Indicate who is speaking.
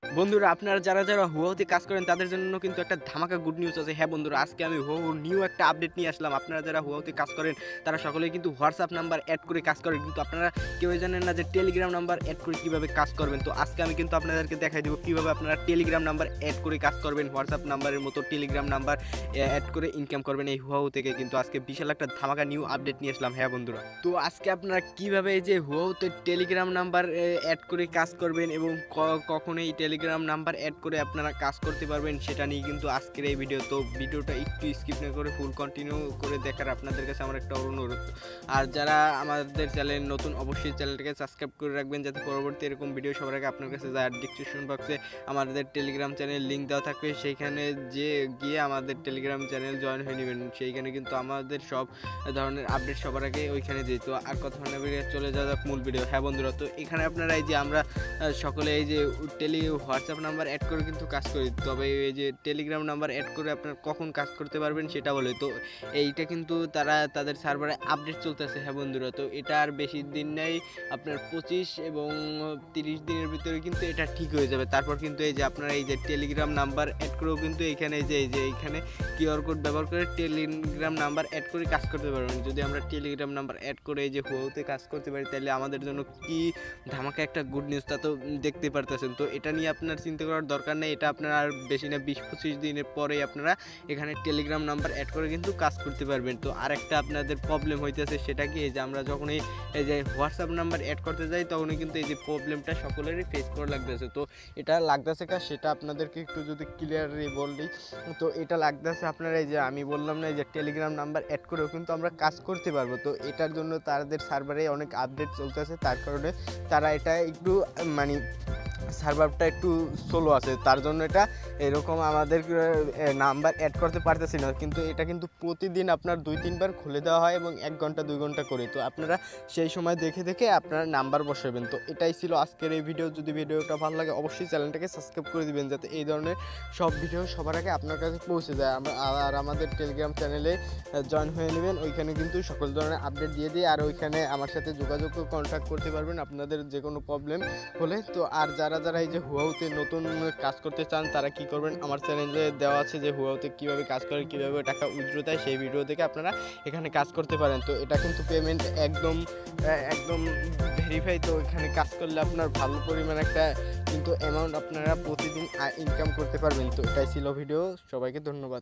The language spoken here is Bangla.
Speaker 1: বন্ধুরা আপনারা যারা হুয়াওতে কাজ করেন তাদের জন্য কিন্তু একটা ধামাকা গুড নিউজ আছে। হ্যাঁ বন্ধুরা, আজকে আমি হুয়াওর নিউ একটা আপডেট নিয়ে আসলাম। আপনারা যারা হুয়াওতে কাজ করেন তারা সকলেই কিন্তু হোয়াটসঅ্যাপ নাম্বার এড করে কাজ করেন, কিন্তু আপনারা কেউই জানেন না যে টেলিগ্রাম নাম্বার এড করে কীভাবে কাজ করবেন। তো আজকে আমি কিন্তু আপনাদেরকে দেখাই দেবো কীভাবে আপনারা টেলিগ্রাম নাম্বার এড করে কাজ করবেন, হোয়াটসঅ্যাপ নাম্বারের মতো টেলিগ্রাম নাম্বার অ্যাড করে ইনকাম করবেন এই হুয়াও থেকে। কিন্তু আজকে বিশাল একটা ধামাকা নিউ আপডেট নিয়ে আসলাম। হ্যাঁ বন্ধুরা, তো আজকে আপনারা কীভাবে এই যে হুয়াওতে টেলিগ্রাম নাম্বার অ্যাড করে কাজ করবেন এবং কখন এই টেলিগ্রাম নাম্বার অ্যাড করে আপনারা কাজ করতে পারবেন সেটা নিয়ে কিন্তু আজকের এই ভিডিও। তো ভিডিওটা একটু স্কিপ না করে ফুল কন্টিনিউ করে দেখার আপনাদের কাছে আমার একটা অনুরোধ। আর যারা আমাদের চ্যানেল নতুন অবশ্যই চ্যানেলটাকে সাবস্ক্রাইব করে রাখবেন যাতে পরবর্তী এরকম ভিডিও সবার আগে আপনার কাছে যায়। আর ডিসক্রিপশন বক্সে আমাদের টেলিগ্রাম চ্যানেল লিঙ্ক দেওয়া থাকবে, সেইখানে যে গিয়ে আমাদের টেলিগ্রাম চ্যানেল জয়েন হয়ে নেবেন। সেইখানে কিন্তু আমাদের সব ধরনের আপডেট সবার আগে ওইখানে দিই। তো আর কথা না বেরিয়ে চলে যাওয়া যাক মূল ভিডিও। হ্যাঁ বন্ধুরা, তো এখানে আপনারা এই যে আমরা সকলে এই যে হোয়াটসঅ্যাপ নাম্বার অ্যাড করে কিন্তু কাজ করি, তবে এই যে টেলিগ্রাম নাম্বার অ্যাড করে আপনার কখন কাজ করতে পারবেন সেটা বলে। তো এইটা কিন্তু তারা তাদের সার্ভারে আপডেট চলতেছে। হ্যাঁ বন্ধুরা, তো এটা আর বেশি দিন নেই, আপনার 25 এবং 30 দিনের ভিতরে কিন্তু এটা ঠিক হয়ে যাবে। তারপর কিন্তু এই যে আপনারা এই যে টেলিগ্রাম নাম্বার অ্যাড করেও কিন্তু এখানে এই যে এইখানে কিউআর কোড ব্যবহার করে টেলিগ্রাম নাম্বার অ্যাড করে কাজ করতে পারবেন। যদি আমরা টেলিগ্রাম নাম্বার অ্যাড করে এই যে হুয়াওতে কাজ করতে পারি তাহলে আমাদের জন্য কি ধামাকা একটা গুড নিউজ, তা তো দেখতে পারতেছেন। তো এটা নিয়ে আপনার চিন্তা করার দরকার নেই, এটা আপনার আর বেশি না 20-25 দিনের পরেই আপনারা এখানে টেলিগ্রাম নাম্বার অ্যাড করে কিন্তু কাজ করতে পারবেন। তো আরেকটা আপনাদের প্রবলেম হইতেছে, সেটা কি এই যে আমরা যখনই এই যে হোয়াটসঅ্যাপ নাম্বার অ্যাড করতে যাই তখনই কিন্তু এই যে প্রবলেমটা সকলেরই ফেস করা লাগতেছে। তো এটা লাগতেছে কাজ সেটা আপনাদেরকে একটু যদি ক্লিয়ারলি বললি, তো এটা লাগতেছে আপনারা এই যে আমি বললাম না এই যে টেলিগ্রাম নাম্বার অ্যাড করেও কিন্তু আমরা কাজ করতে পারবো। তো এটার জন্য তাদের সার্ভারে অনেক আপডেট চলতেছে, তার কারণে তারা এটা একটু মানে সার্ভারটা একটু স্লো আছে, তার জন্য এটা এরকম আমাদের নাম্বার অ্যাড করতে পারতেছি না। কিন্তু এটা কিন্তু প্রতিদিন আপনার 2-3 বার খুলে দেওয়া হয় এবং 1 ঘন্টা 2 ঘন্টা করে। তো আপনারা সেই সময় দেখে দেখে আপনার নাম্বার বসাবেন। তো এটাই ছিল আজকের এই ভিডিও। যদি ভিডিওটা ভালো লাগে অবশ্যই চ্যানেলটাকে সাবস্ক্রাইব করে দিবেন যাতে এই ধরনের সব ভিডিও সবার আগে আপনার কাছে পৌঁছে যায়। আর আমাদের টেলিগ্রাম চ্যানেলে জয়েন হয়ে নেবেন, ওইখানে কিন্তু সকল ধরনের আপডেট দিয়ে দিই। আর ওইখানে আমার সাথে যোগাযোগ কন্ট্যাক্ট করতে পারবেন আপনাদের যে কোনো প্রবলেম হলে। তো আর যারা এই যে হুয়াওতে নতুন কাজ করতে চান তারা কি করবেন, আমার চ্যানেলে দেওয়া আছে যে হুয়াওতে কীভাবে কাজ করে, কীভাবে টাকা উইথড্র দেয়, সেই ভিডিও থেকে আপনারা এখানে কাজ করতে পারেন। তো এটা কিন্তু পেমেন্ট একদম ভেরিফাই। তো এখানে কাজ করলে আপনার ভালো পরিমাণ একটা কিন্তু অ্যামাউন্ট আপনারা প্রতিদিন ইনকাম করতে পারবেন। তো এটাই ছিল ভিডিও, সবাইকে ধন্যবাদ।